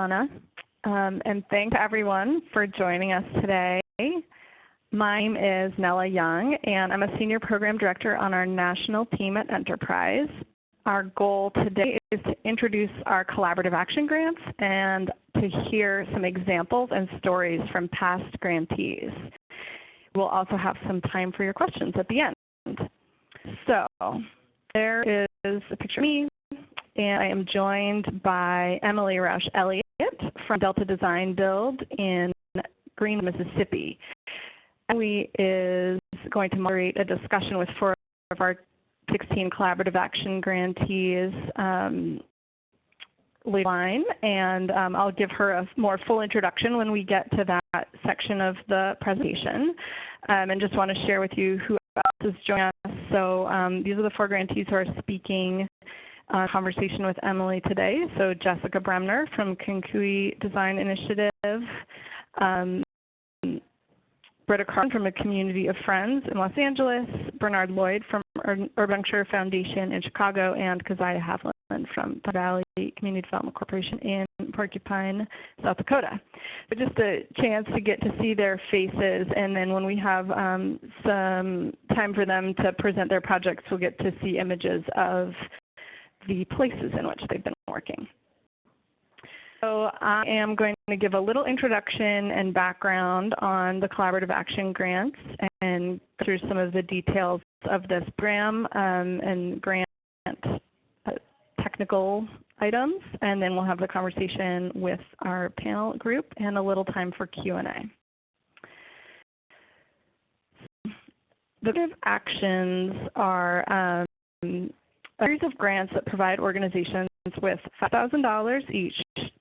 Anna, and thanks everyone for joining us today. My name is Nella Young, and I'm a Senior Program Director on our national team at Enterprise. Our goal today is to introduce our collaborative action grants and to hear some examples and stories from past grantees. We'll also have some time for your questions at the end. So there is a picture of me, and I am joined by Emily Roush-Elliott from Delta Design Build in Green, Mississippi. Emily is going to moderate a discussion with 4 of our 16 collaborative action grantees later on, and I'll give her a more full introduction when we get to that section of the presentation. And just want to share with you who else is joining us. So these are the 4 grantees who are speaking conversation with Emily today. So Jessica Bremner from Kounkuey Design Initiative, Britta Carlin from a Community of Friends in Los Angeles, Bernard Lloyd from Juncture Foundation in Chicago, and Keziah Haviland from the Valley Community Development Corporation in Porcupine, South Dakota. But just a chance to get to see their faces, and then when we have some time for them to present their projects, we'll get to see images of the places in which they've been working. So I am going to give a little introduction and background on the collaborative action grants and go through some of the details of this program and grant technical items, and then we'll have the conversation with our panel group and a little time for Q&A. The collaborative actions are a series of grants that provide organizations with $5,000 each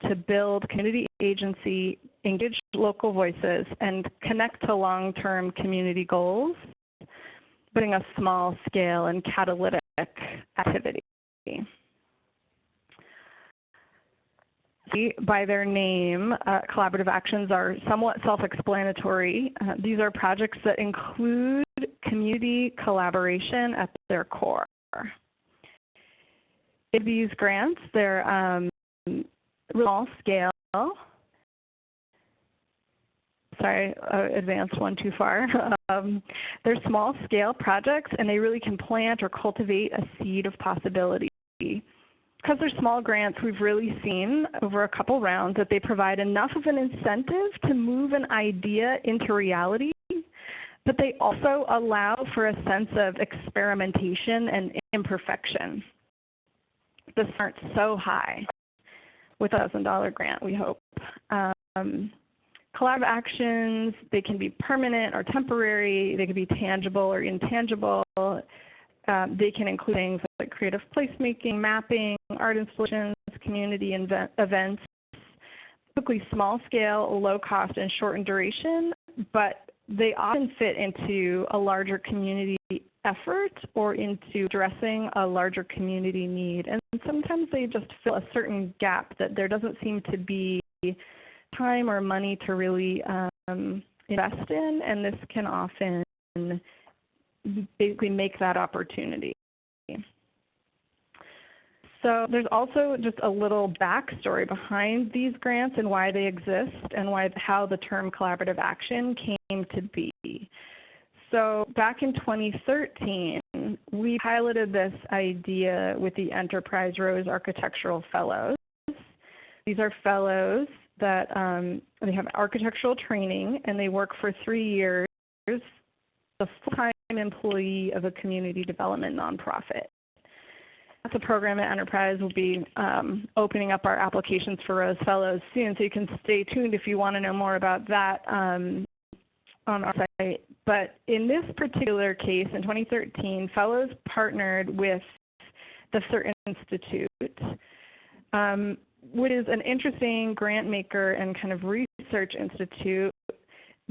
to build community agency, engage local voices, and connect to long-term community goals, putting a small-scale and catalytic activity. By their name, collaborative actions are somewhat self-explanatory. These are projects that include community collaboration at their core. In these grants, they're small scale. Sorry, advanced one too far. They're small scale projects, and they really can plant or cultivate a seed of possibility. Because they're small grants, we've really seen over a couple rounds that they provide enough of an incentive to move an idea into reality, but they also allow for a sense of experimentation and imperfection. The start's so high with a $1,000 grant, we hope. Collaborative actions, they can be permanent or temporary. They can be tangible or intangible. They can include things like creative placemaking, mapping, art installations, community events, typically small scale, low cost, and short in duration, but they often fit into a larger community effort or into addressing a larger community need. And sometimes they just fill a certain gap that there doesn't seem to be time or money to really invest in, and this can often basically make that opportunity. So there's also just a little backstory behind these grants and why they exist and how the term collaborative action came to be. So back in 2013, we piloted this idea with the Enterprise Rose Architectural Fellows. These are fellows that they have architectural training, and they work for 3 years as a full-time employee of a community development nonprofit. That's a program at Enterprise. We'll be opening up our applications for Rose Fellows soon, so you can stay tuned if you want to know more about that on our site. But in this particular case, in 2013, Fellows partnered with the FSR Institute, which is an interesting grant maker and kind of research institute.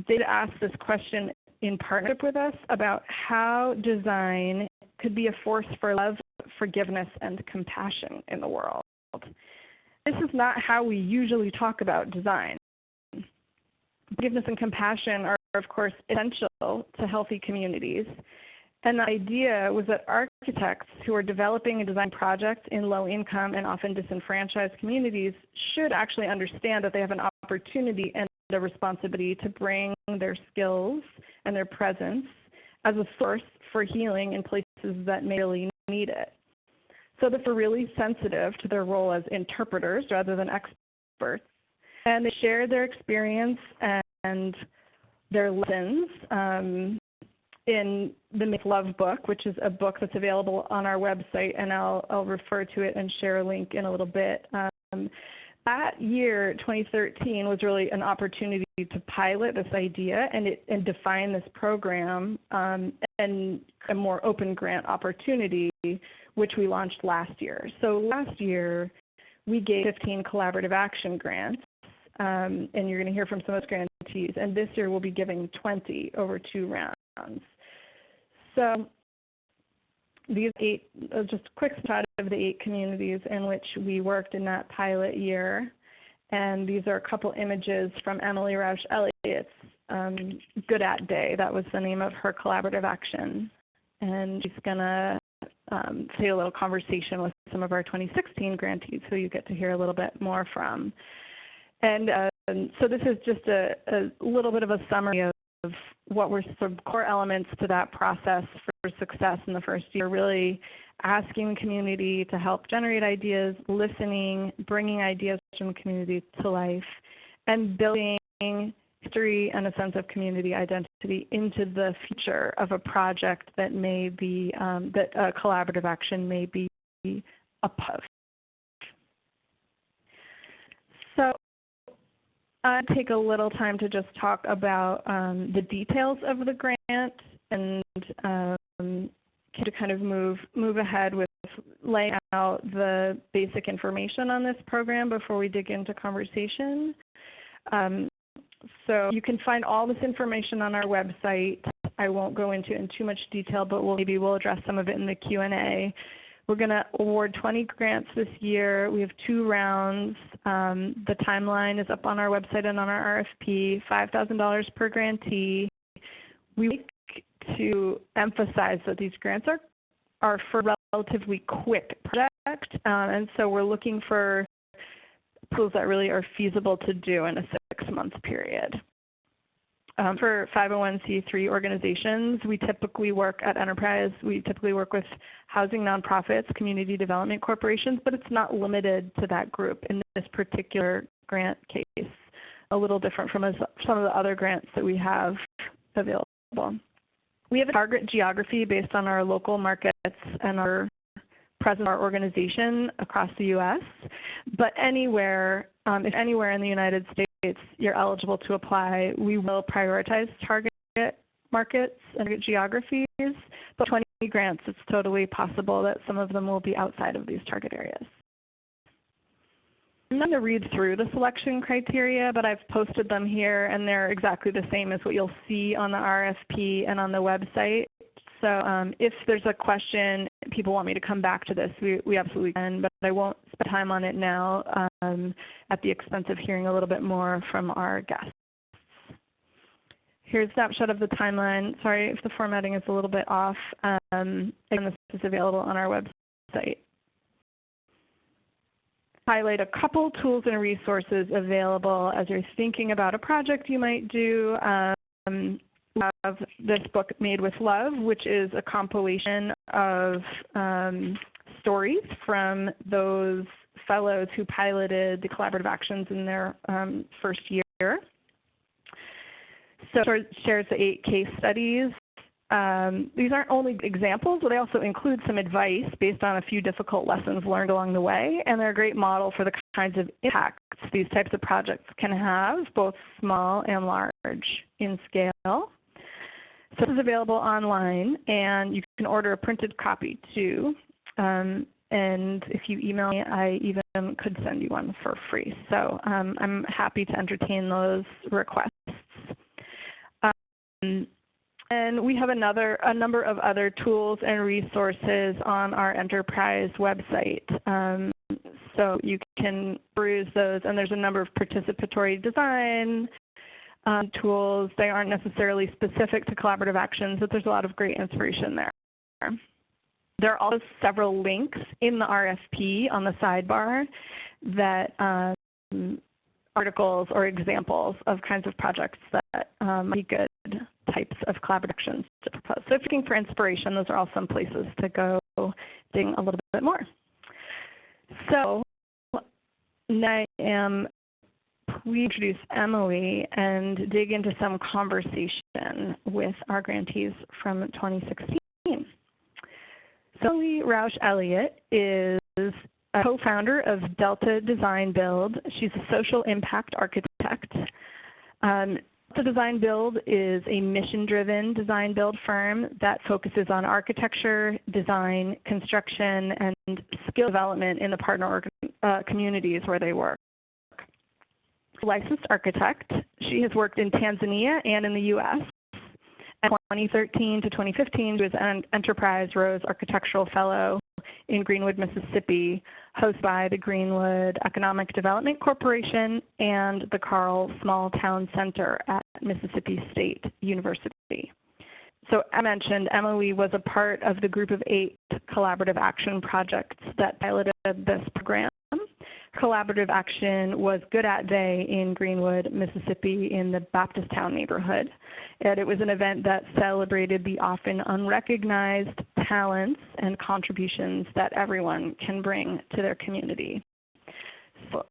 They asked this question in partnership with us about how design could be a force for love, forgiveness, and compassion in the world. This is not how we usually talk about design. Forgiveness and compassion are, of course, essential to healthy communities, And the idea was that architects who are developing and designing projects in low-income and often disenfranchised communities should actually understand that they have an opportunity and a responsibility to bring their skills and their presence as a source for healing in places that may really need it. So they're really sensitive to their role as interpreters rather than experts. And they share their experience and their lessons in the Make Love book, which is a book that's available on our website, and I'll refer to it and share a link in a little bit. That year, 2013, was really an opportunity to pilot this idea and define this program and a more open grant opportunity, which we launched last year. So last year, we gave 15 collaborative action grants, and you're going to hear from some of those grantees. And this year, we'll be giving 20 over 2 rounds. So these 8, just a quick shot of the 8 communities in which we worked in that pilot year. And these are a couple images from Emily Roush-Elliott's Good At Day. That was the name of her collaborative action. And she's going to say a little conversation with some of our 2016 grantees who you get to hear a little bit more from. And so this is just a little bit of a summary of what were some core elements to that process for success in the first year, really asking the community to help generate ideas, listening, bringing ideas from the community to life, and building history and a sense of community identity into the future of a project that may be, that a collaborative action may be a part of. So I'll take a little time to just talk about the details of the grant and to kind of move ahead with laying out the basic information on this program before we dig into conversation. So you can find all this information on our website. I won't go into it in too much detail, but maybe we'll address some of it in the Q&A. We're going to award 20 grants this year. We have 2 rounds. The timeline is up on our website and on our RFP, $5,000 per grantee. We like to emphasize that these grants are for a relatively quick project, and so we're looking for proposals that really are feasible to do in a 6-month period. For 501c3 organizations, we typically work at Enterprise. We typically work with housing nonprofits, community development corporations, but it's not limited to that group in this particular grant case. A little different from some of the other grants that we have available. We have a target geography based on our local markets and our presence of our organization across the U.S., but anywhere, if anywhere in the United States you're eligible to apply, we will prioritize target markets and target geographies, but 20 grants, it's totally possible that some of them will be outside of these target areas. I'm not going to read through the selection criteria, but I've posted them here, and they're exactly the same as what you'll see on the RFP and on the website. So if there's a question, people want me to come back to this, we absolutely can, but I won't spend time on it now at the expense of hearing a little bit more from our guests. Here's a snapshot of the timeline. Sorry if the formatting is a little bit off. Again, this is available on our website. Highlight a couple tools and resources available as you're thinking about a project you might do. We have this book, Made with Love, which is a compilation of stories from those fellows who piloted the collaborative actions in their first year. So it shares the 8 case studies. These aren't only examples, but they also include some advice based on a few difficult lessons learned along the way, and they're a great model for the kinds of impacts these types of projects can have, both small and large in scale. So this is available online, and you can order a printed copy too. And if you email me, I even could send you one for free. So I'm happy to entertain those requests. And we have a number of other tools and resources on our Enterprise website. So you can peruse those, and there's a number of participatory design tools. They aren't necessarily specific to collaborative actions, but there's a lot of great inspiration there. There are also several links in the RFP on the sidebar that articles or examples of kinds of projects that might be good types of collaborative actions to propose. So if you're looking for inspiration, those are all some places to go digging a little bit more. So now I am pleased to introduce Emily and dig into some conversation with our grantees from 2016. So Emily Roush-Elliott is a co-founder of Delta Design Build. She's a social impact architect. Delta Design Build is a mission-driven design build firm that focuses on architecture, design, construction, and skill development in the partner communities where they work. Licensed architect, she has worked in Tanzania and in the U.S. From 2013 to 2015, she was an Enterprise Rose Architectural Fellow in Greenwood, Mississippi, hosted by the Greenwood Economic Development Corporation and the Carl Small Town Center at Mississippi State University. So I mentioned Emily was a part of the group of 8 collaborative action projects that piloted this program. Collaborative action was Good at Day in Greenwood, Mississippi in the Baptist-town neighborhood. And it was an event that celebrated the often unrecognized talents and contributions that everyone can bring to their community. So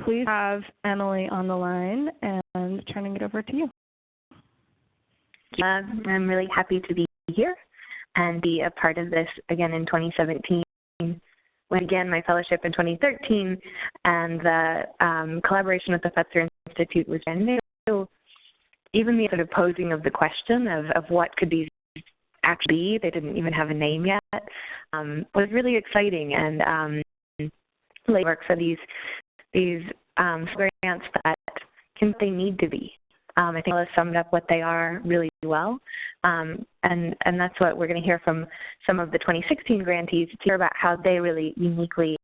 please have Emily on the line and turning it over to you. I'm really happy to be here and be a part of this again in 2017. When I began my fellowship in 2013, and the collaboration with the Fetzer Institute was brand new. Even the sort of posing of the question of what could these actually be, they didn't even have a name yet, was really exciting. And work for these grants that can what they need to be. I think Ella summed up what they are really well, and that's what we're going to hear from some of the 2016 grantees to hear about how they really uniquely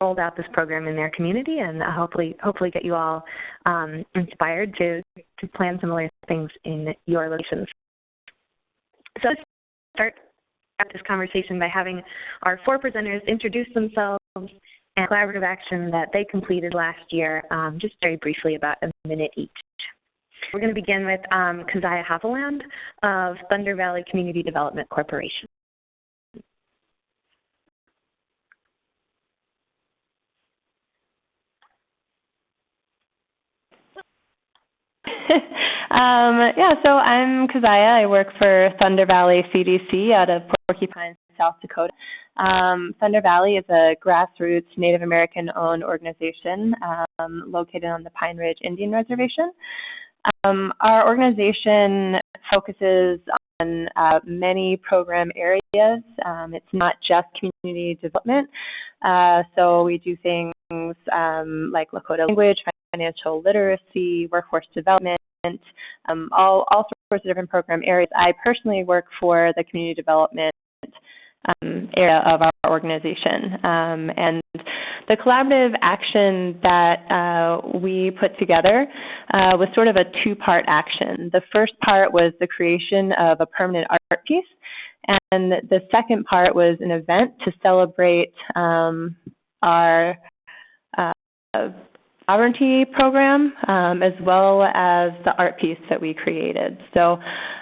rolled out this program in their community, and hopefully get you all inspired to plan similar things in your locations. So let's start this conversation by having our 4 presenters introduce themselves and collaborative action that they completed last year, just very briefly, about a minute each. We're going to begin with Keziah Haviland of Thunder Valley Community Development Corporation. So I'm Keziah. I work for Thunder Valley CDC out of Porcupine, South Dakota. Thunder Valley is a grassroots Native American-owned organization located on the Pine Ridge Indian Reservation. Our organization focuses on many program areas. It's not just community development. So we do things like Lakota language, financial literacy, workforce development, all sorts of different program areas. I personally work for the community development area of our organization. And the collaborative action that we put together was sort of a 2-part action. The first part was the creation of a permanent art piece, and the second part was an event to celebrate our sovereignty program, as well as the art piece that we created. So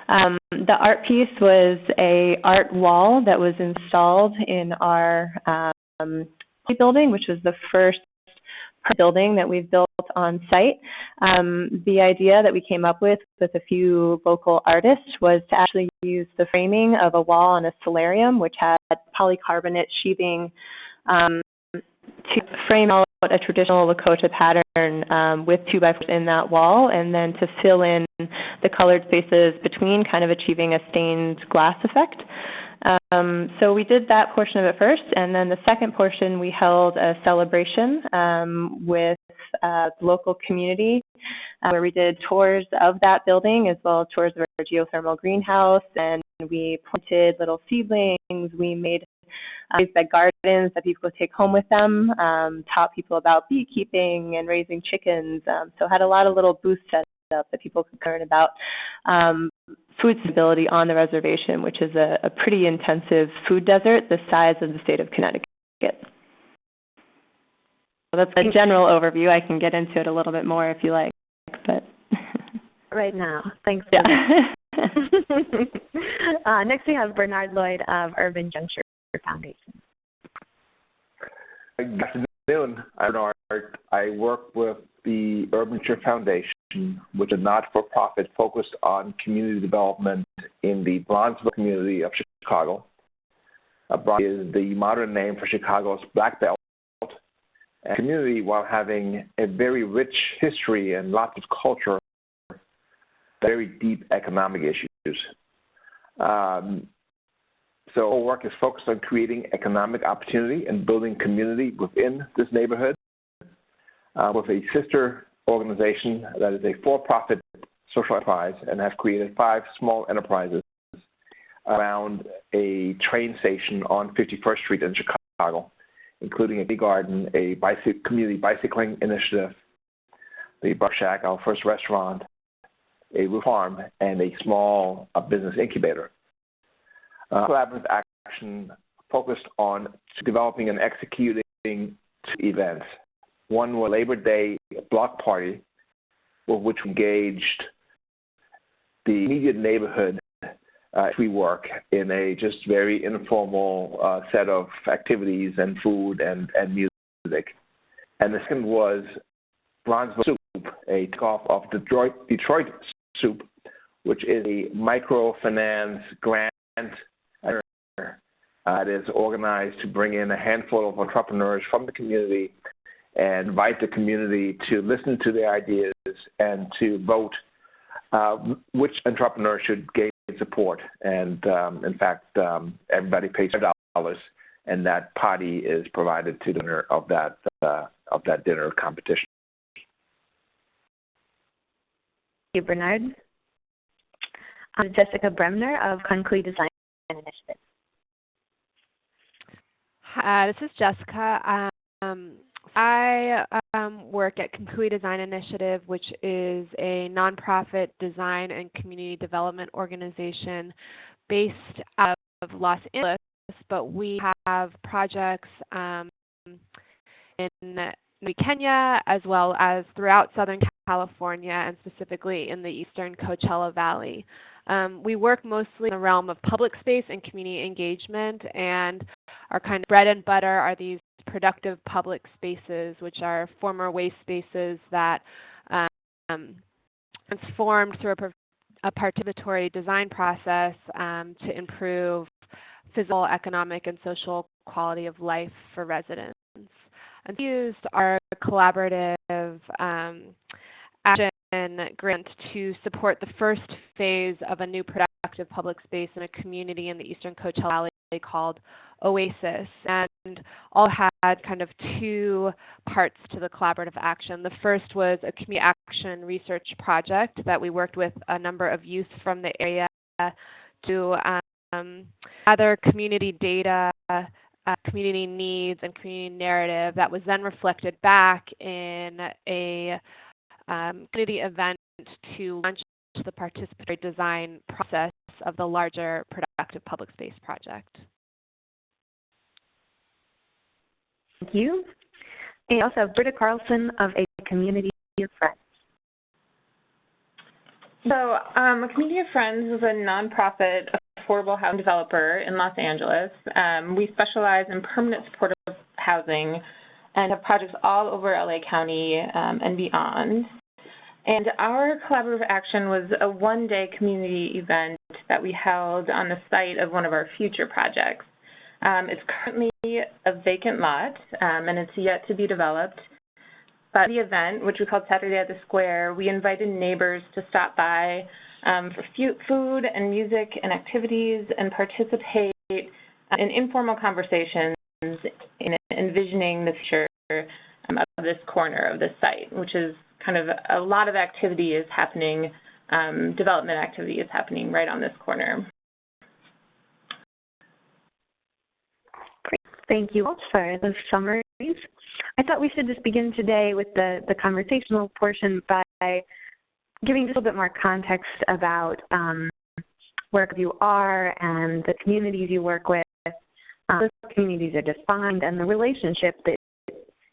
the art piece was a art wall that was installed in our building, which was the first building that we've built on site. The idea that we came up with a few local artists was to actually use the framing of a wall on a solarium, which had polycarbonate sheathing, to frame out a traditional Lakota pattern with 2x4 in that wall, and then to fill in the colored spaces between, kind of achieving a stained glass effect. So we did that portion of it first, and then the second portion we held a celebration with the local community where we did tours of that building as well as tours of our geothermal greenhouse, and we planted little seedlings. We made These big gardens that people could take home with them, taught people about beekeeping and raising chickens. So had a lot of little booths set up that people could learn about food stability on the reservation, which is a pretty intensive food desert the size of the state of Connecticut. So that's a general overview. I can get into it a little bit more if you like, but right now. Thanks. Yeah. Next we have Bernard Lloyd of Urban Juncture Foundation. Good afternoon. I'm Bernard. I work with the Urban Juncture Foundation, which is a not-for-profit focused on community development in the Bronzeville community of Chicago. Bronzeville is the modern name for Chicago's Black Belt, a community while having a very rich history and lots of culture, very deep economic issues. So our work is focused on creating economic opportunity and building community within this neighborhood with a sister organization that is a for-profit social enterprise and have created 5 small enterprises around a train station on 51st Street in Chicago, including a tea garden, a community bicycling initiative, the Buck Shack, our first restaurant, a roof farm, and a small business incubator. Collaborative action focused on developing and executing 2 events. One was Labor Day block party, with which we engaged the immediate neighborhood we work in a just very informal set of activities and food and music. And the second was Bronzeville Soup, a takeoff of Detroit Soup, which is a microfinance grant that is organized to bring in a handful of entrepreneurs from the community and invite the community to listen to their ideas and to vote which entrepreneur should gain support. And in fact, everybody pays $5, and that potty is provided to the winner of that dinner competition. Thank you, Bernard. Jessica Bremner of Kounkuey Design Initiative. Hi, this is Jessica. I work at Kounkuey Design Initiative, which is a nonprofit design and community development organization based out of Los Angeles, but we have projects in Kenya as well as throughout Southern California and specifically in the Eastern Coachella Valley. We work mostly in the realm of public space and community engagement, and our kind of bread and butter are these productive public spaces, which are former waste spaces that transformed through a participatory design process to improve physical, economic, and social quality of life for residents. And we used our collaborative action grant to support the first phase of a new productive public space in a community in the Eastern Coachella Valley called Oasis. And all had kind of 2 parts to the collaborative action. The first was a community action research project that we worked with a number of youth from the area to gather community data, community needs, and community narrative that was then reflected back in a community event to launch the participatory design process of the larger productive public space project. Thank you. And also have Britta Carlson of A Community of Friends. So A Community of Friends is a nonprofit affordable housing developer in Los Angeles. We specialize in permanent supportive housing and have projects all over LA County and beyond. And our collaborative action was a 1-day community event that we held on the site of one of our future projects. It's currently a vacant lot, and it's yet to be developed. But the event, which we called Saturday at the Square, we invited neighbors to stop by for food and music and activities and participate in informal conversations in envisioning the future of this corner of the site, which is kind of a lot of activity is happening, development activity is happening right on this corner. Thank you all for those summaries. I thought we should just begin today with the conversational portion by giving just a little bit more context about where you are and the communities you work with. Those communities are defined and the relationship that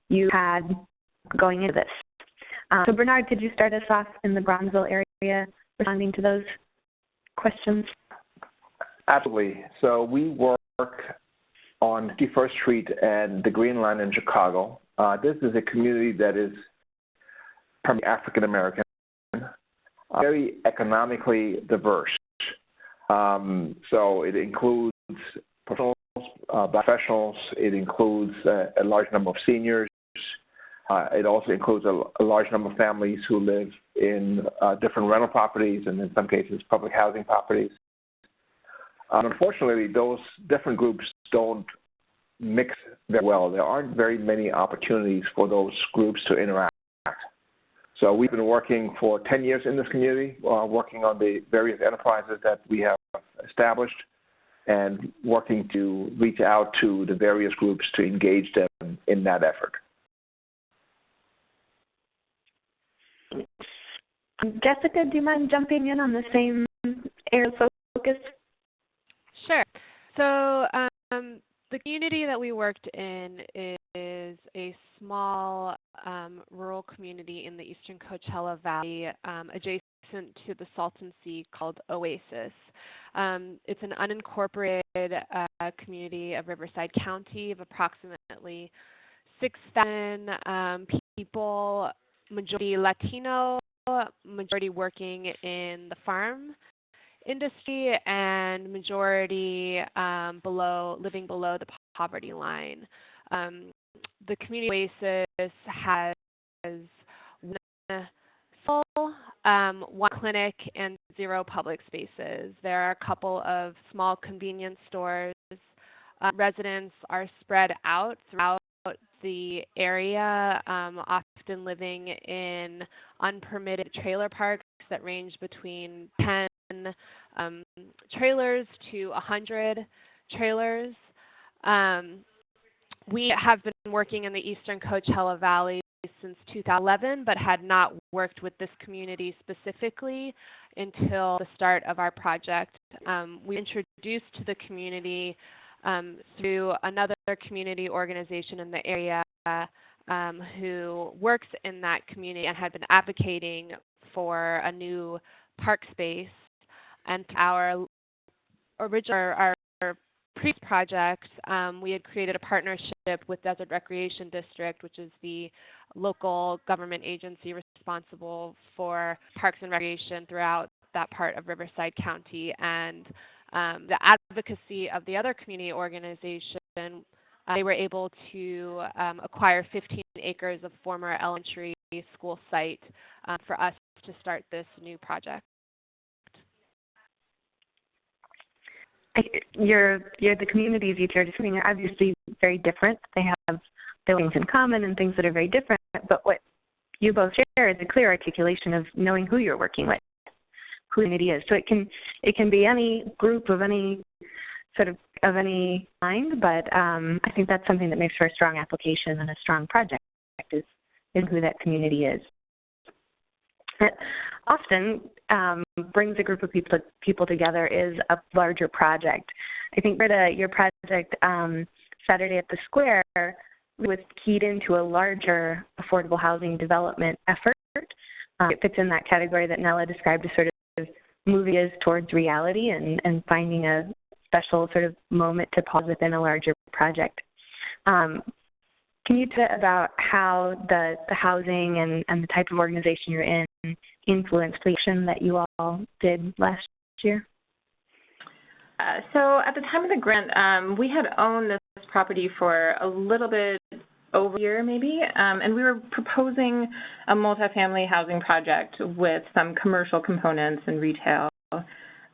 you had going into this. So Bernard, could you start us off in the Bronzeville area responding to those questions? Absolutely. So we work on 51st Street and the Green Line in Chicago. This is a community that is primarily African American, very economically diverse. So it includes professionals, it includes a large number of seniors. It also includes a large number of families who live in different rental properties and in some cases public housing properties. Unfortunately, those different groups don't mix very well. There aren't very many opportunities for those groups to interact. So we've been working for 10 years in this community, working on the various enterprises that we have established and working to reach out to the various groups to engage them in that effort. Jessica, do you mind jumping in on the same area of focus? Sure. So the community that we worked in is a small rural community in the eastern Coachella Valley adjacent to the Salton Sea called Oasis. It's an unincorporated community of Riverside County of approximately 6,000 people, majority Latino, majority working in the farm industry, and majority living below the poverty line. The community Oasis has one clinic and 0 public spaces. There are a couple of small convenience stores. Residents are spread out throughout the area, often living in unpermitted trailer parks that range between 10 trailers to 100 trailers. We have been working in the eastern Coachella Valley since 2011, but had not worked with this community specifically until the start of our project. We introduced to the community through another community organization in the area who works in that community and had been advocating for a new park space. And our previous project, we had created a partnership with Desert Recreation District, which is the local government agency responsible for parks and recreation throughout that part of Riverside County. And the advocacy of the other community organization, they were able to acquire 15 acres of former elementary school site for us to start this new project. The communities each are describing are obviously very different. They have things in common and things that are very different, but what you both share is a clear articulation of knowing who you're working with, who the community is. So it can be any group of any sort of any kind, but I think that's something that makes for a strong application and a strong project is who that community is. It often brings a group of people together is a larger project. I think your project Saturday at the Square was keyed into a larger affordable housing development effort. It fits in that category that Nella described as sort of moving us towards reality and finding a special sort of moment to pause within a larger project. Can you tell about how the housing and the type of organization you're in influenced the action that you all did last year? So at the time of the grant, we had owned this property for a little bit over a year maybe, and we were proposing a multifamily housing project with some commercial components and retail.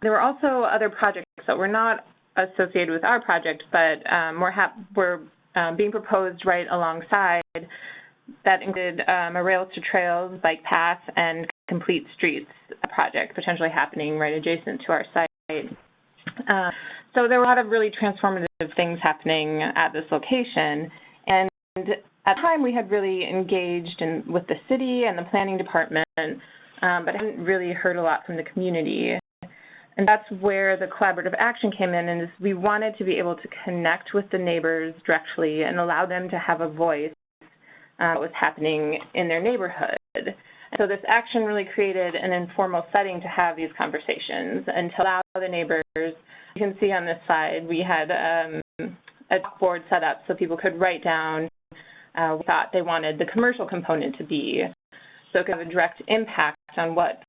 There were also other projects that were not associated with our project, but were being proposed right alongside. That included a Rails to Trails bike path and Complete Streets project potentially happening right adjacent to our site. So there were a lot of really transformative things happening at this location. And at the time, we had really engaged with the city and the planning department, but I hadn't really heard a lot from the community. And that's where the collaborative action came in, and we wanted to be able to connect with the neighbors directly and allow them to have a voice what was happening in their neighborhood. And so this action really created an informal setting to have these conversations and to allow the neighbors. You can see on this slide, we had a board set up so people could write down what thought they wanted the commercial component to be, so it could have a direct impact on what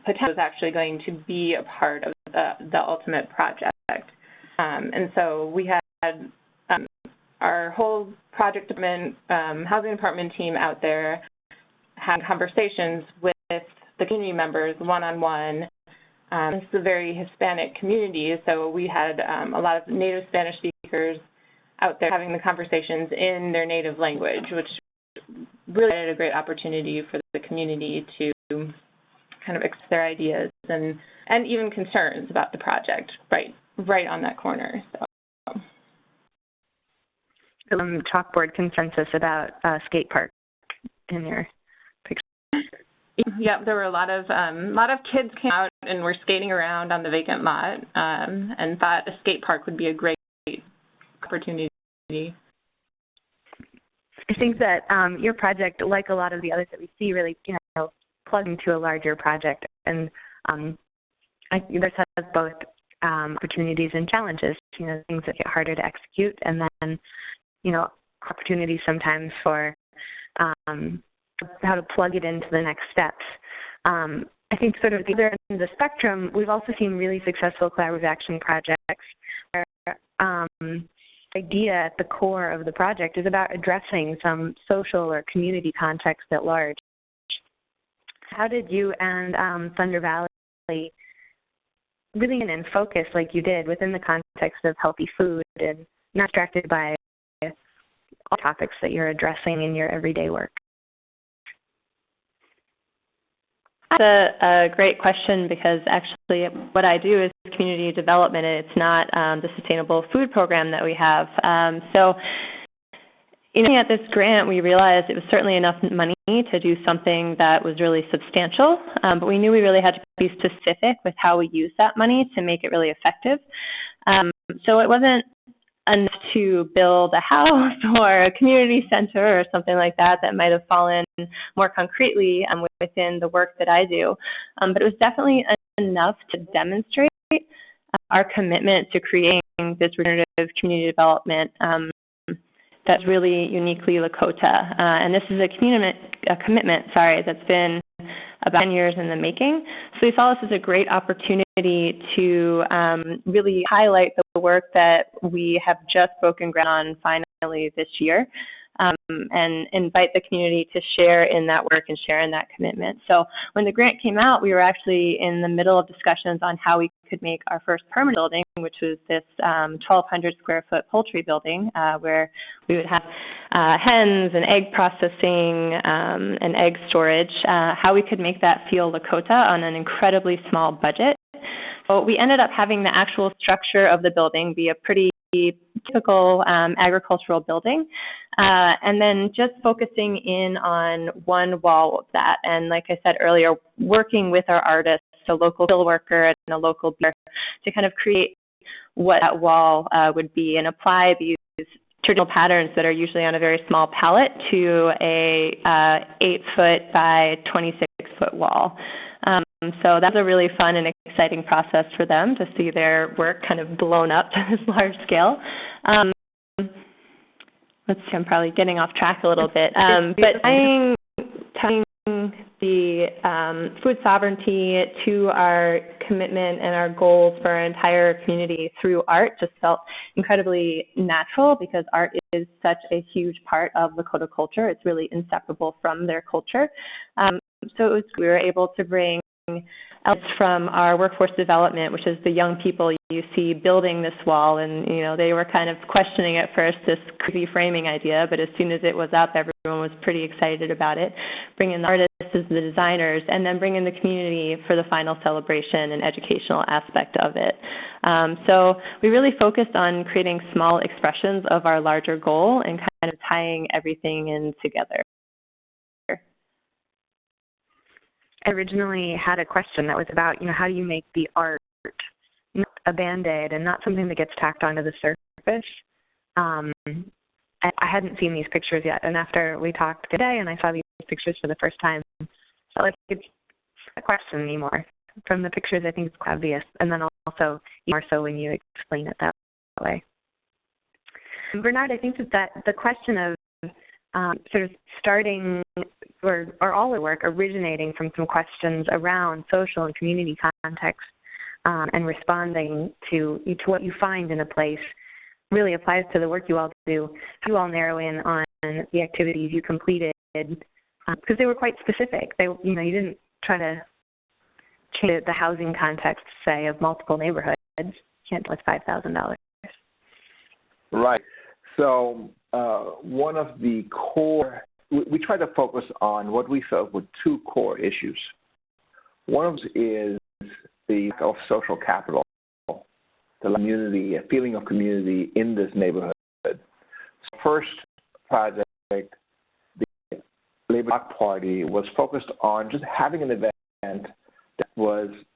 potentially was actually going to be a part of the ultimate project. And so we had our whole project department, housing department team out there having conversations with the community members one-on-one. This is a very Hispanic community, so we had a lot of native Spanish speakers out there having the conversations in their native language, which really had a great opportunity for the community to kind of express their ideas and even concerns about the project right on that corner. So. Chalkboard consensus about skate park in your picture. Yep, there were a lot of kids came out and were skating around on the vacant lot and thought a skate park would be a great opportunity. I think that your project, like a lot of the others that we see, really plugs into a larger project, and this has both opportunities and challenges. Things that get harder to execute, and then opportunities sometimes for how to plug it into the next steps. I think sort of the other end of the spectrum, we've also seen really successful collaborative action projects where the idea at the core of the project is about addressing some social or community context at large. How did you and Thunder Valley really in focus like you did within the context of healthy food and not distracted by all topics that you're addressing in your everyday work? That's a great question, because actually what I do is community development, and it's not the sustainable food program that we have. So at this grant, we realized it was certainly enough money to do something that was really substantial, but we knew we really had to be specific with how we use that money to make it really effective. So it wasn't enough to build a house or a community center or something like that might have fallen more concretely within the work that I do. But it was definitely enough to demonstrate our commitment to creating this regenerative community development that's really uniquely Lakota. And this is a commitment that's been about 10 years in the making. So we saw this as a great opportunity to really highlight the work that we have just broken ground on finally this year, and invite the community to share in that work and share in that commitment. So when the grant came out, we were actually in the middle of discussions on how we could make our first permanent building, which was this 1,200 square foot poultry building where we would have hens and egg processing and egg storage, how we could make that feel Lakota on an incredibly small budget. So we ended up having the actual structure of the building be a pretty typical agricultural building, and then just focusing in on one wall of that. And like I said earlier, working with our artists, a local steel worker and a local beer, to kind of create what that wall would be and apply these traditional patterns that are usually on a very small pallet to a 8-foot by 26-foot wall. So that's a really fun and exciting process for them to see their work kind of blown up to this large scale. Let's see, I'm probably getting off track a little bit. But tying the food sovereignty to our commitment and our goals for our entire community through art just felt incredibly natural, because art is such a huge part of Lakota culture. It's really inseparable from their culture. So we were able to bring elements from our workforce development, which is the young people you see building this wall, and they were kind of questioning at first this crazy framing idea, but as soon as it was up, everyone was pretty excited about it. Bring in the artists as the designers, and then bring in the community for the final celebration and educational aspect of it. So we really focused on creating small expressions of our larger goal and kind of tying everything in together. I originally had a question that was about, how do you make the art not a Band-Aid and not something that gets tacked onto the surface? I hadn't seen these pictures yet, and after we talked today and I saw these pictures for the first time, I felt like it's not a question anymore. From the pictures, I think it's quite obvious, and then also more so when you explain it that way. Bernard, I think that the question of sort of starting or all the work originating from some questions around social and community context and responding to what you find in a place really applies to the work you all do. How you all narrow in on the activities you completed because they were quite specific. You didn't try to change the housing context, say, of multiple neighborhoods. You can't do it with $5,000. Right. So one of the core, we try to focus on what we felt were two core issues. One of them is the lack of social capital, the community, a feeling of community in this neighborhood. So first project, the Labor Block Party, was focused on just having an event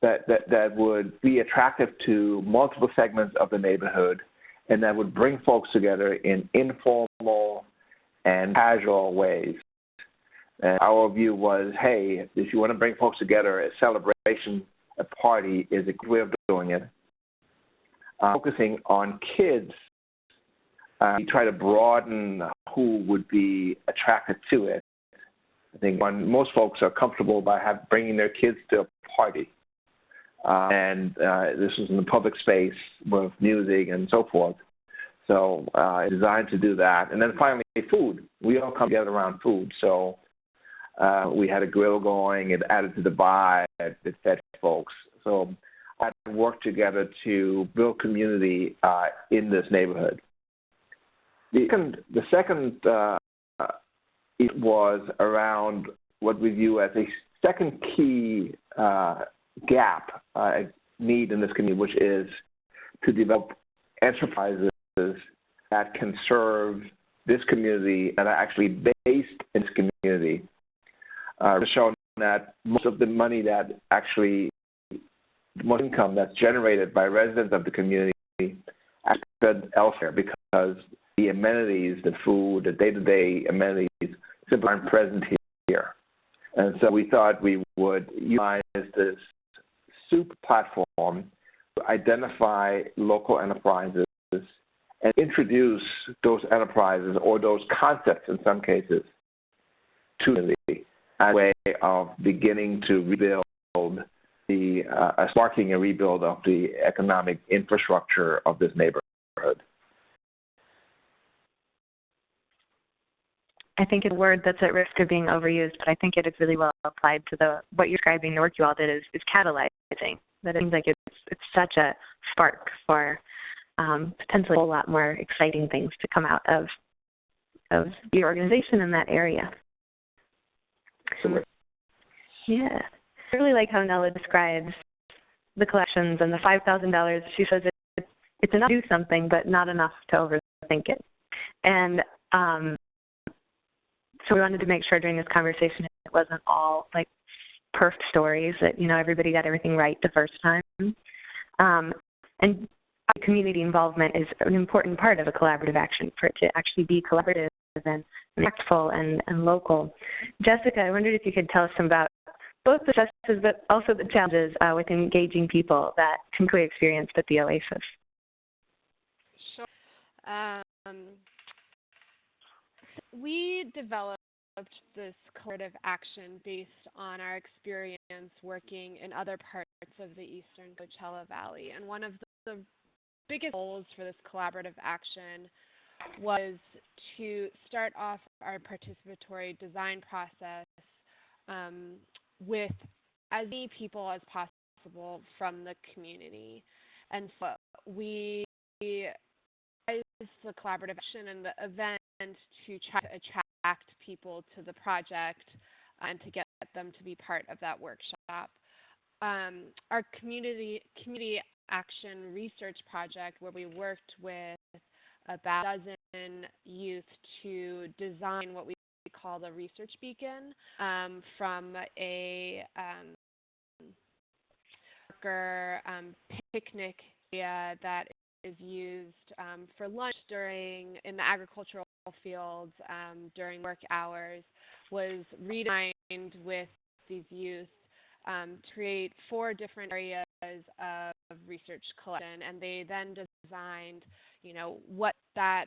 that would be attractive to multiple segments of the neighborhood, and that would bring folks together in informal and casual ways. And our view was, hey, if you want to bring folks together, a celebration, a party is a good way of doing it. Focusing on kids, we try to broaden who would be attracted to it. I think most folks are comfortable by bringing their kids to a party. And this was in the public space with music and so forth. So designed to do that. And then finally, food. We all come together around food. So we had a grill going. It added to the vibe. It fed folks. So I worked together to build community in this neighborhood. The second it was around what we view as a second key gap need in this community, which is to develop enterprises that can serve this community and are actually based in this community. It's shown that most of the money that actually, the most income that's generated by residents of the community actually spent elsewhere because the amenities, the food, the day-to-day amenities simply aren't present here. And so we thought we would utilize this soup platform to identify local enterprises and introduce those enterprises or those concepts in some cases to the community as a way of beginning to rebuild sparking a rebuild of the economic infrastructure of this neighborhood. I think it's a word that's at risk of being overused, but I think it is really well applied to what you're describing. The work you all did is catalyzing. That it seems like it's such a spark for potentially a whole lot more exciting things to come out of the organization in that area. Yeah. I really like how Nella describes the collections and the $5,000. She says it's enough to do something, but not enough to overthink it. And so we wanted to make sure during this conversation it wasn't all like perfect stories that, everybody got everything right the first time. And community involvement is an important part of a collaborative action for it to actually be collaborative and impactful and local. Jessica, I wondered if you could tell us some about both the successes but also the challenges with engaging people that Kounkuey experienced at the Oasis. Sure. We developed this collaborative action based on our experience working in other parts of the eastern Coachella Valley. And one of the biggest goals for this collaborative action was to start off our participatory design process with as many people as possible from the community. And so we used the collaborative action and the event to try to attract people to the project and to get them to be part of that workshop. Our community action research project, where we worked with about a dozen youth to design what we call the research beacon, from a picnic area that is used for lunch in the agricultural fields during work hours, was redesigned with these youth to create 4 different areas of research collection, and they then designed, what that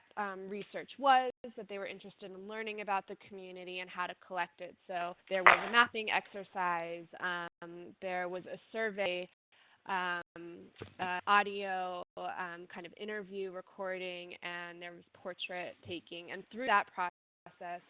research was that they were interested in learning about the community and how to collect it. So there was a mapping exercise, there was a survey, audio kind of interview recording, and there was portrait taking. And through that process,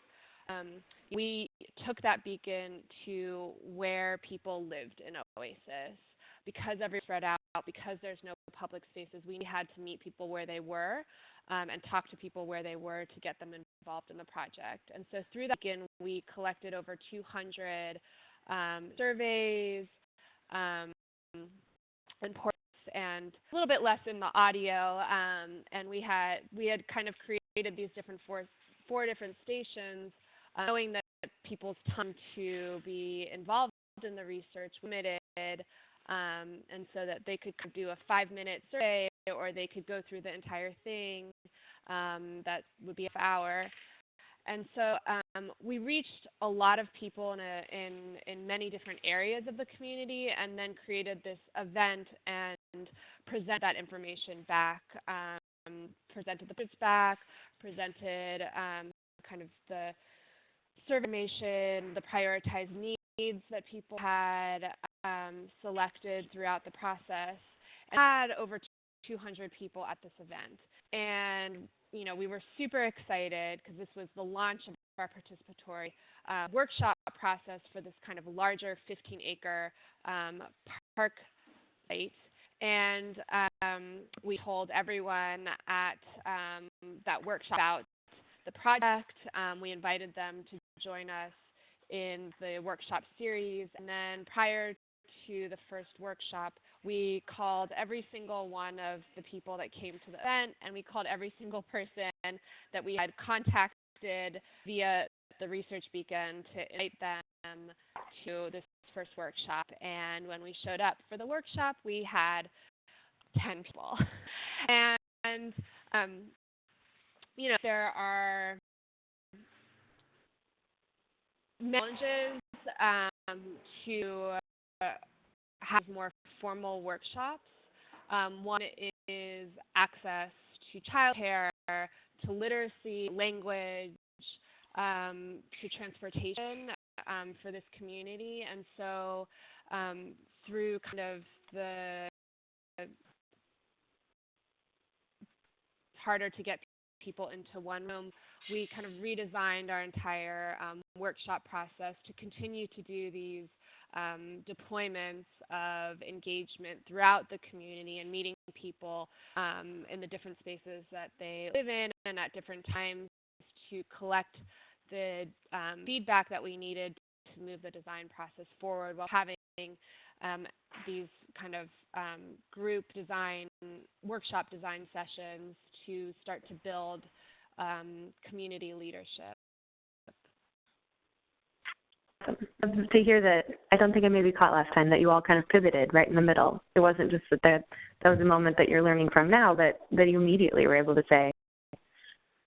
we took that beacon to where people lived in Oasis. Because everything's spread out, because there's no public spaces, we had to meet people where they were and talk to people where they were to get them involved in the project. And so through that beacon, we collected over 200 surveys and reports, and a little bit less in the audio. And we had kind of created these different four different stations, knowing that people's time to be involved in the research was limited. And so that they could do a 5-minute survey, or they could go through the entire thing. That would be an hour. And so we reached a lot of people in many different areas of the community, and then created this event and present that information back, presented the reports back, presented kind of the survey information, the prioritized needs that people had selected throughout the process, and had over 200 people at this event. And we were super excited because this was the launch of our participatory workshop process for this kind of larger 15-acre park site. And we told everyone at that workshop about the project. We invited them to join us in the workshop series. And then prior to the first workshop, we called every single one of the people that came to the event, and we called every single person that we had contacted via the Research Beacon to invite them to this first workshop. And when we showed up for the workshop, we had 10 people. And there are challenges to have more formal workshops. One is access to childcare, to literacy, language, to transportation for this community. And so through kind of the harder to get people into one room, we kind of redesigned our entire workshop process to continue to do these deployments of engagement throughout the community and meeting people in the different spaces that they live in and at different times, to collect the feedback that we needed to move the design process forward, while having these kind of group design, workshop design sessions to start to build community leadership. To hear that, I don't think I maybe caught last time that you all kind of pivoted right in the middle. It wasn't just that was a moment that you're learning from now, that you immediately were able to say,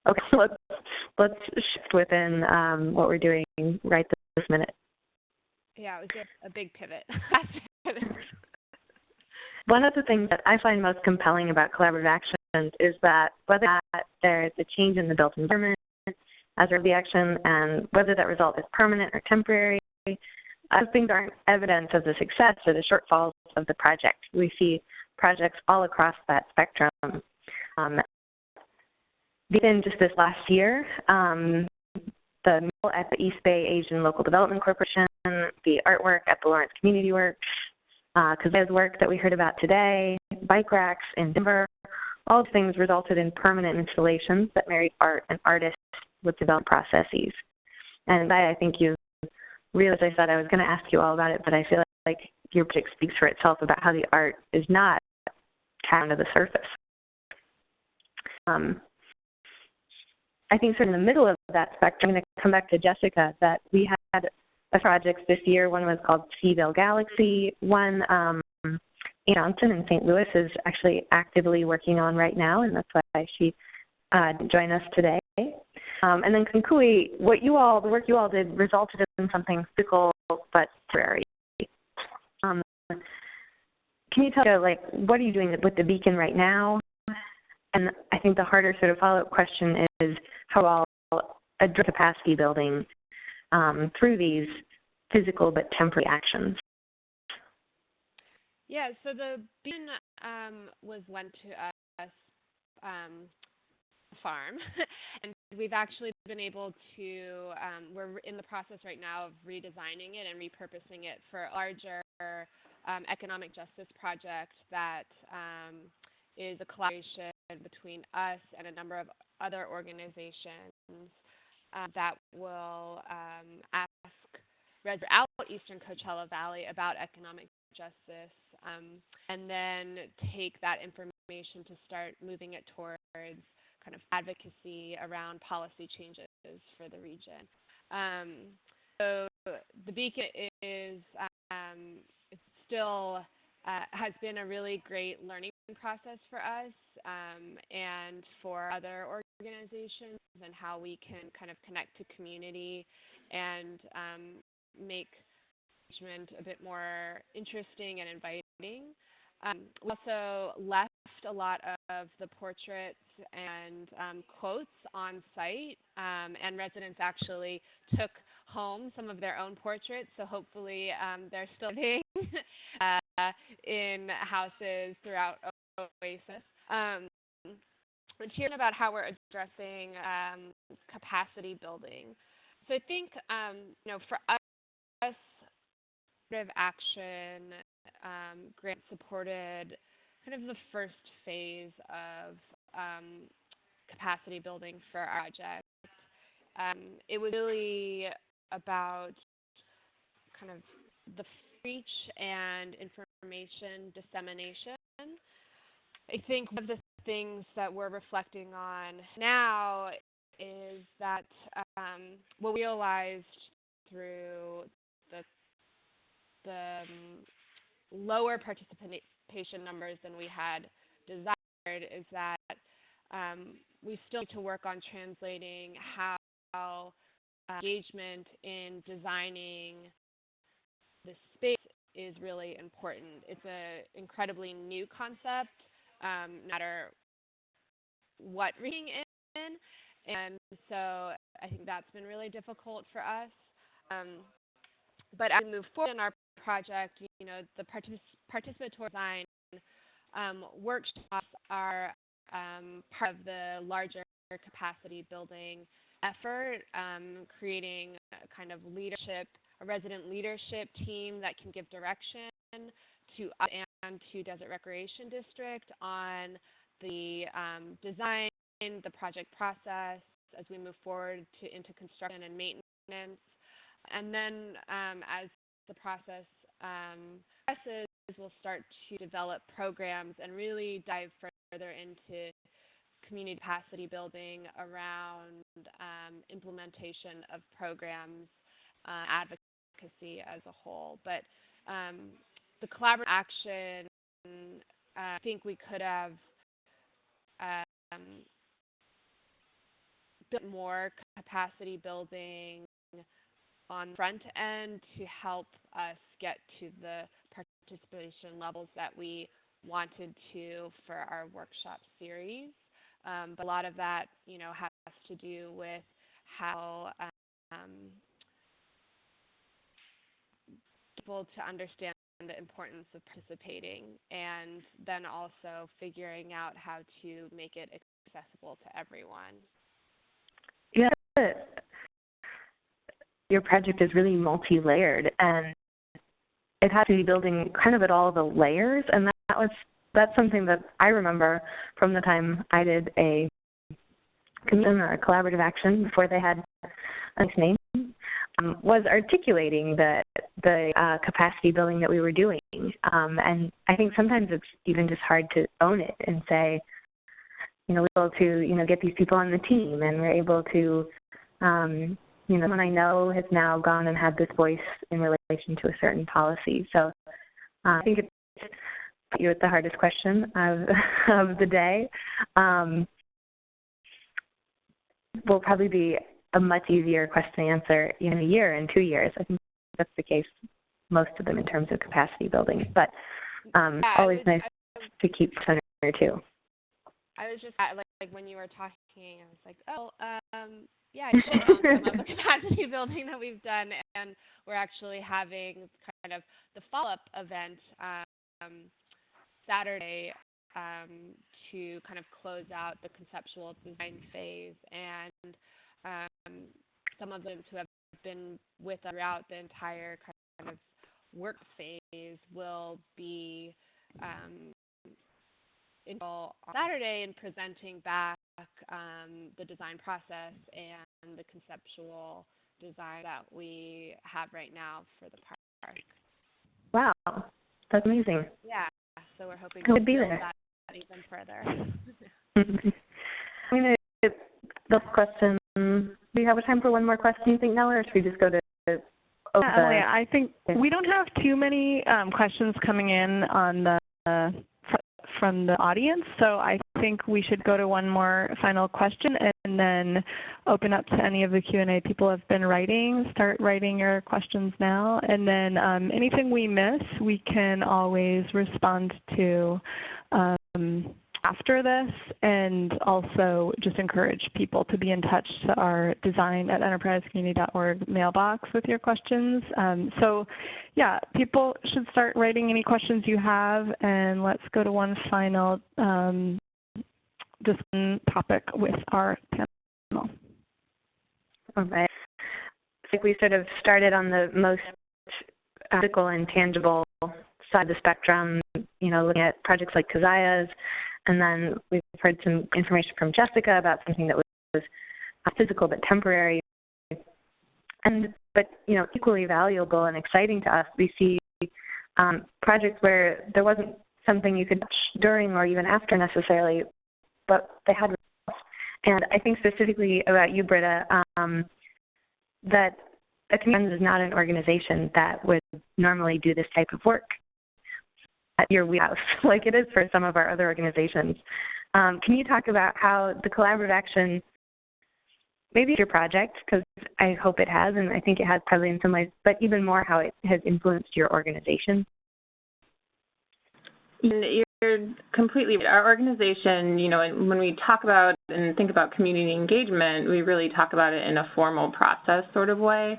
okay, let's shift within what we're doing right this minute. Yeah, it was a big pivot. One of the things that I find most compelling about collaborative actions is that whether there's a change in the built environment as a reaction, and whether that result is permanent or temporary, those things aren't evidence of the success or the shortfalls of the project. We see projects all across that spectrum. Within just this last year, the mural at the East Bay Asian Local Development Corporation, the artwork at the Lawrence Community Works, Kazaya's work that we heard about today, bike racks in Denver, all these things resulted in permanent installations that married art and artists with development processes. And I think you've realized I said I was going to ask you all about it, but I feel like your project speaks for itself about how the art is not kind of the surface. I think sort of in the middle of that spectrum, I'm going to come back to Jessica, that we had a project this year. One was called Seaville Galaxy. One Johnson in St. Louis is actually actively working on right now, and that's why she joined us today. And then Kounkuey, the work you all did resulted in something physical but temporary. Can you tell me, what are you doing with the beacon right now? And I think the harder sort of follow-up question is how all address capacity building through these physical but temporary actions. Yeah, so the beacon was lent to us farm, and we've actually been able to, we're in the process right now of redesigning it and repurposing it for a larger economic justice project that is a collaboration between us and a number of other organizations that will ask residents throughout Eastern Coachella Valley about economic justice, and then take that information to start moving it towards kind of advocacy around policy changes for the region. So the beacon is it's still has been a really great learning process for us and for other organizations, and how we can kind of connect to community and make engagement a bit more interesting and inviting. We also left a lot of the portraits and quotes on site, and residents actually took home some of their own portraits, so hopefully they're still living in houses throughout Oasis. But hearing about how we're addressing capacity building. So I think, for us, Collaborative Action grant supported kind of the first phase of capacity building for our project. It was really about kind of the reach and information dissemination. I think one of the things that we're reflecting on now is that what we realized through the lower participation numbers than we had desired is that we still need to work on translating how engagement in designing the space is really important. It's an incredibly new concept, no matter what reading in, and so I think that's been really difficult for us. But as we move forward in our project, the participatory design workshops are part of the larger capacity building effort, creating a kind of a resident leadership team that can give direction to us and to Desert Recreation District on the design, the project process as we move forward into construction and maintenance. And then as the process progresses, we'll start to develop programs and really dive further into community capacity building around implementation of programs, advocacy as a whole. But the collaborative action, I think we could have built more capacity building on the front end to help us get to the participation levels that we wanted to for our workshop series. But a lot of that, has to do with how people to understand the importance of participating, and then also figuring out how to make it accessible to everyone. Yeah, your project is really multi-layered, and it has to be building kind of at all the layers, and that's something that I remember from the time I did a commission or a collaborative action before they had a nice name. was articulating the capacity building that we were doing. And I think sometimes it's even just hard to own it and say, we're able to, get these people on the team, and we're able to, someone I know has now gone and had this voice in relation to a certain policy. So I think it's you with the hardest question of the day. Will probably be a much easier question to answer in a year and 2 years. I think that's the case most of them in terms of capacity building. But always nice to keep center too. I was just like when you were talking, I was like, yeah, I should own some of the capacity building that we've done, and we're actually having kind of the follow-up event Saturday to kind of close out the conceptual design phase, and some of them who have been with us throughout the entire kind of work phase will be on Saturday and presenting back the design process and the conceptual design that we have right now for the park. Wow, that's amazing. Yeah, so we're hoping to build that even further. The question, do you have time for one more question, you think, Nella, or should we just go to Emily, I think we don't have too many questions coming in on from the audience, so I think we should go to one more final question and then open up to any of the Q&A people have been writing. Start writing your questions now, and then anything we miss, we can always respond to after this, and also just encourage people to be in touch to our design@enterprisecommunity.org mailbox with your questions. So yeah, people should start writing any questions you have, and let's go to one final topic with our panel. All right. I think we sort of started on the most physical and tangible side of the spectrum, looking at projects like Keziah's. And then we've heard some information from Jessica about something that was physical but temporary. But equally valuable and exciting to us, we see projects where there wasn't something you could touch during or even after necessarily, but they had results. And I think specifically about you, Britta, that a community is not an organization that would normally do this type of work at your wheelhouse, like it is for some of our other organizations. Can you talk about how the collaborative action, maybe your project, because I hope it has, and I think it has probably in some ways, but even more how it has influenced your organization? You're completely right. Our organization, when we talk about and think about community engagement, we really talk about it in a formal process sort of way,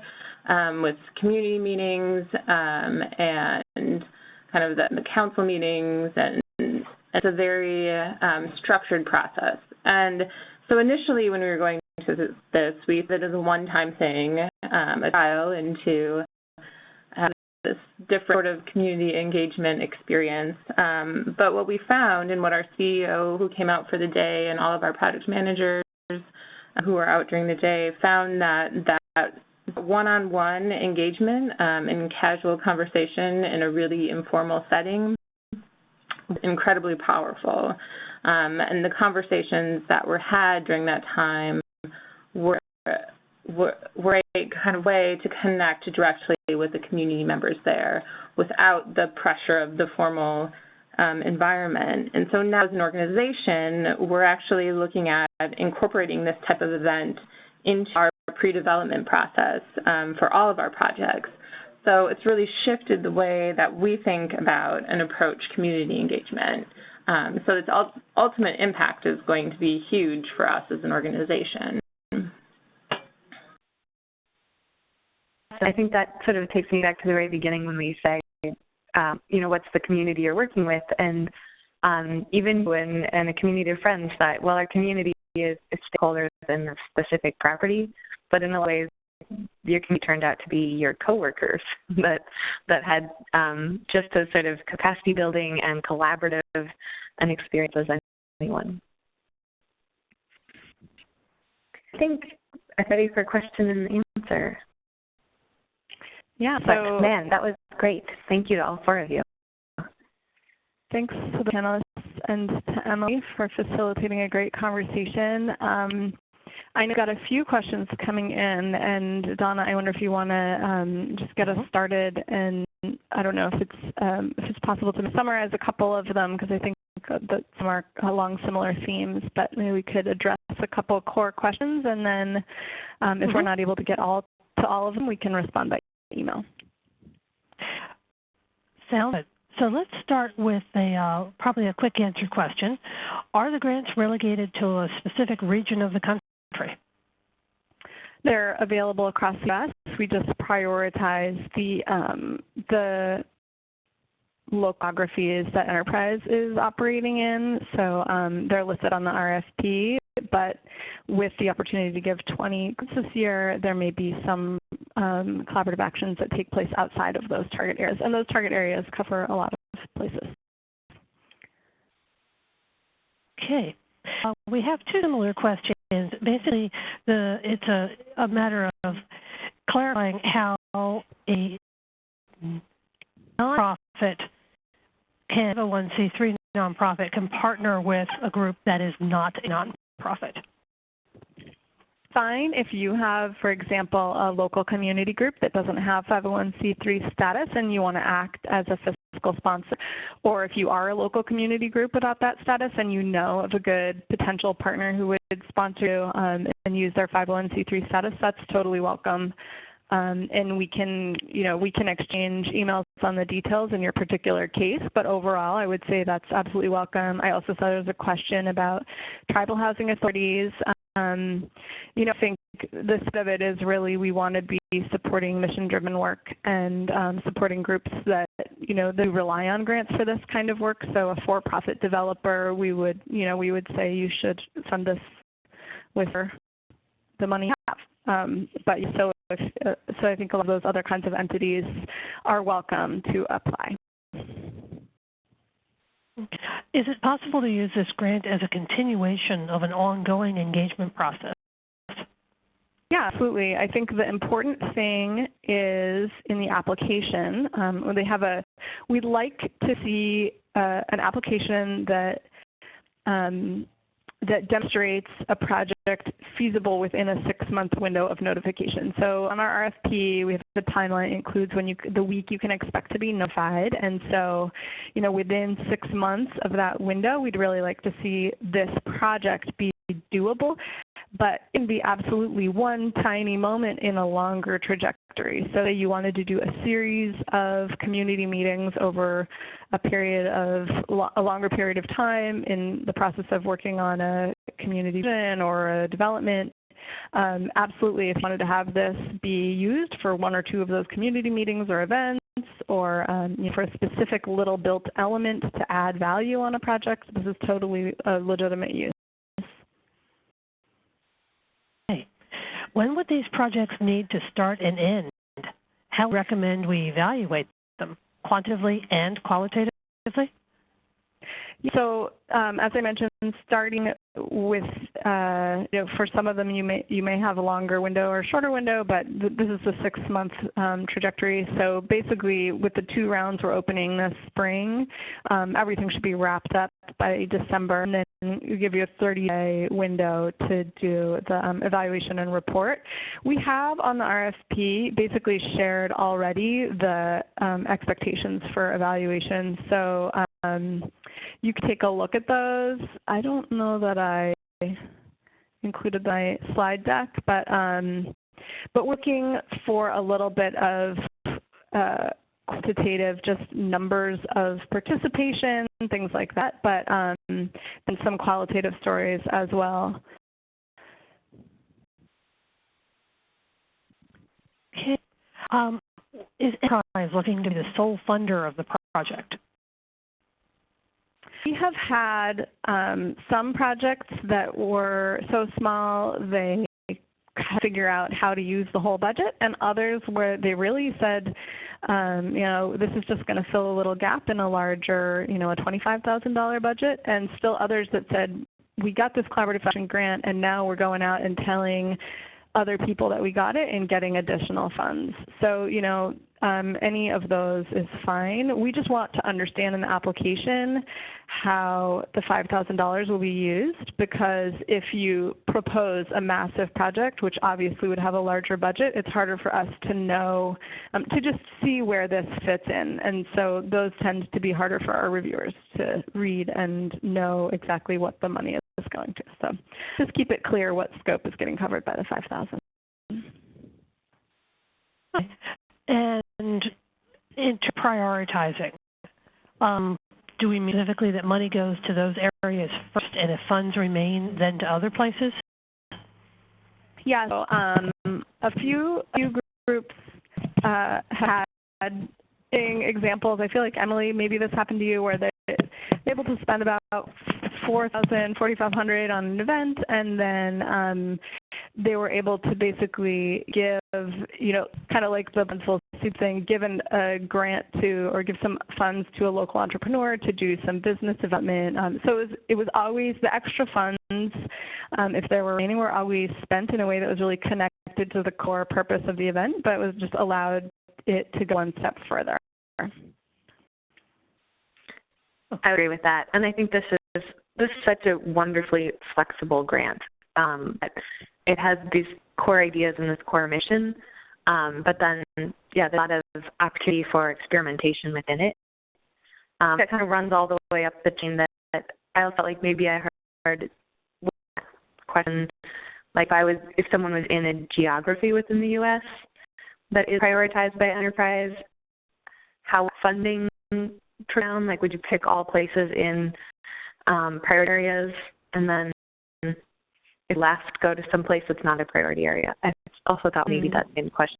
with community meetings and kind of the council meetings, and it's a very structured process. And so initially when we were going to this, we did it as a one-time thing, a trial into this different sort of community engagement experience. But what we found, and what our CEO who came out for the day and all of our project managers who were out during the day found that one-on-one engagement and casual conversation in a really informal setting was incredibly powerful. And the conversations that were had during that time were a kind of way to connect directly with the community members there without the pressure of the formal environment. And so now as an organization, we're actually looking at incorporating this type of event into our pre-development process for all of our projects. So it's really shifted the way that we think about and approach community engagement. So its ultimate impact is going to be huge for us as an organization. I think that sort of takes me back to the very beginning when we say, what's the community you're working with? And even when in a community of friends that, well, our community is stakeholders in a specific property, but in a way, your community turned out to be your coworkers that had just as sort of capacity building and collaborative an experience as anyone. I think I'm ready for question and answer. Yeah, But man, that was great. Thank you to all four of you. Thanks to the panelists and to Emily for facilitating a great conversation. I know we've got a few questions coming in, and Donna, I wonder if you want to just get us started. And I don't know if it's possible to summarize a couple of them, because I think that some are along similar themes, but maybe we could address a couple of core questions, and then if we're not able to get to all of them, we can respond by email. Sounds good. So let's start with probably a quick answer question. Are the grants relegated to a specific region of the country? They're available across the U.S. We just prioritize the local geographies that Enterprise is operating in. So they're listed on the RFP, but with the opportunity to give 20 grants this year, there may be some collaborative actions that take place outside of those target areas. And those target areas cover a lot of places. Okay. We have two similar questions. Basically, it's a matter of clarifying how a nonprofit can, a 501c3 nonprofit can partner with a group that is not a nonprofit. Fine if you have, for example, a local community group that doesn't have 501c3 status and you want to act as a fiscal sponsor, or if you are a local community group without that status and you know of a good potential partner who would sponsor you and use their 501c3 status, that's totally welcome. And we can exchange emails on the details in your particular case, but overall, I would say that's absolutely welcome. I also saw there was a question about tribal housing authorities. I think the side of it is really we want to be supporting mission-driven work and supporting groups that that rely on grants for this kind of work. So a for-profit developer, we would say you should fund this with the money you have. So I think a lot of those other kinds of entities are welcome to apply. Is it possible to use this grant as a continuation of an ongoing engagement process? Yeah, absolutely. I think the important thing is in the application, we'd like to see an application that demonstrates a project feasible within a 6-month window of notification. So on our RFP, we have the timeline includes the week you can expect to be notified. And so, within 6 months of that window, we'd really like to see this project be doable, but it can be absolutely one tiny moment in a longer trajectory. So you wanted to do a series of community meetings over a longer period of time in the process of working on a community vision or a development. Absolutely, if you wanted to have this be used for 1 or 2 of those community meetings or events, or for a specific little built element to add value on a project, this is totally a legitimate use. When would these projects need to start and end? How do you recommend we evaluate them, quantitatively and qualitatively? So, as I mentioned, starting with, for some of them you may have a longer window or shorter window, but this is a 6-month trajectory. So basically, with the 2 rounds we're opening this spring, everything should be wrapped up by December, and then we give you a 30-day window to do the evaluation and report. We have on the RFP basically shared already the expectations for evaluation. So you can take a look at those. I don't know that I included my slide deck, but looking for a little bit of quantitative, just numbers of participation, things like that, but and some qualitative stories as well. Okay. Is Enterprise looking to be the sole funder of the project? We have had some projects that were so small they figure out how to use the whole budget, and others where they really said, this is just going to fill a little gap in a larger, a $25,000 budget, and still others that said, we got this collaborative action grant, and now we're going out and telling other people that we got it and getting additional funds. So, any of those is fine. We just want to understand in the application how the $5,000 will be used, because if you propose a massive project, which obviously would have a larger budget, it's harder for us to know, to just see where this fits in. And so those tend to be harder for our reviewers to read and know exactly what the money is going to. So just keep it clear what scope is getting covered by the $5,000. And into prioritizing, do we mean specifically that money goes to those areas first, and if funds remain, then to other places? Yeah, so a few groups had examples. I feel like, Emily, maybe this happened to you, where they're able to spend about $4,000, $4,500 on an event, and then they were able to basically give, kind of like the full seed thing, give a grant to, or give some funds to a local entrepreneur to do some business development. So it was always the extra funds, if there were remaining, were always spent in a way that was really connected to the core purpose of the event, but it was just allowed it to go one step further. I agree with that, and I think this is such a wonderfully flexible grant. It has these core ideas and this core mission, but then, there's a lot of opportunity for experimentation within it. That kind of runs all the way up the chain. That I felt like maybe I heard questions like if someone was in a geography within the U.S. that is prioritized by enterprise, how funding down, like would you pick all places in priority areas and then if left go to some place that's not a priority area? I also thought maybe that same question.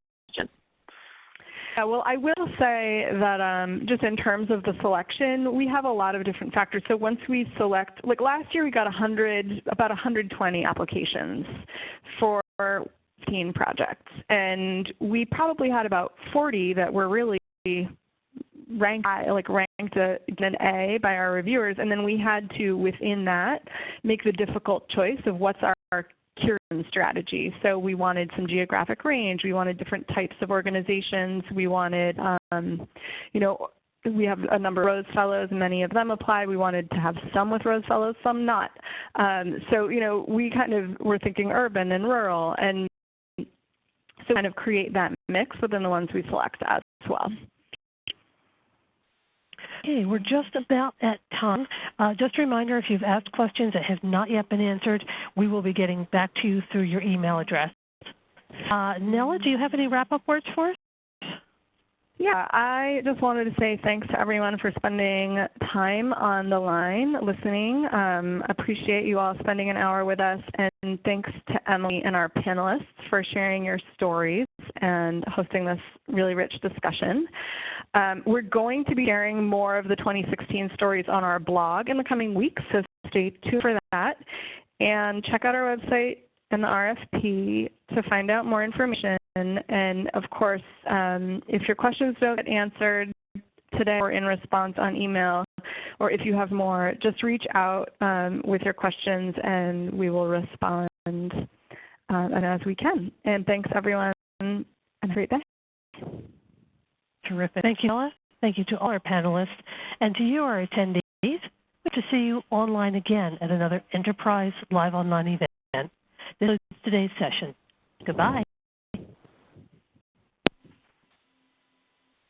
Yeah, well, I will say that just in terms of the selection, we have a lot of different factors. So once we select, like last year we got about 120 applications for 15 projects, and we probably had about 40 that were really ranked an A by our reviewers, and then we had to, within that, make the difficult choice of what's our curation strategy. So we wanted some geographic range, we wanted different types of organizations, we wanted, we have a number of Rose Fellows, and many of them apply. We wanted to have some with Rose Fellows, some not. So, we kind of were thinking urban and rural, and so kind of create that mix within the ones we select as well. Okay, we're just about at time. Just a reminder, if you've asked questions that have not yet been answered, we will be getting back to you through your email address. Nella, do you have any wrap-up words for us? Yeah, I just wanted to say thanks to everyone for spending time on the line, listening. Appreciate you all spending an hour with us, and thanks to Emily and our panelists for sharing your stories and hosting this really rich discussion. We're going to be sharing more of the 2016 stories on our blog in the coming weeks, so stay tuned for that. And check out our website and the RFP to find out more information. And of course, if your questions don't get answered today or in response on email, or if you have more, just reach out with your questions and we will respond as we can. And thanks, everyone, and have a great day. Terrific. Thank you, Nella. Thank you to all our panelists. And to you, our attendees, we hope to see you online again at another Enterprise Live Online event. This is today's session. Goodbye.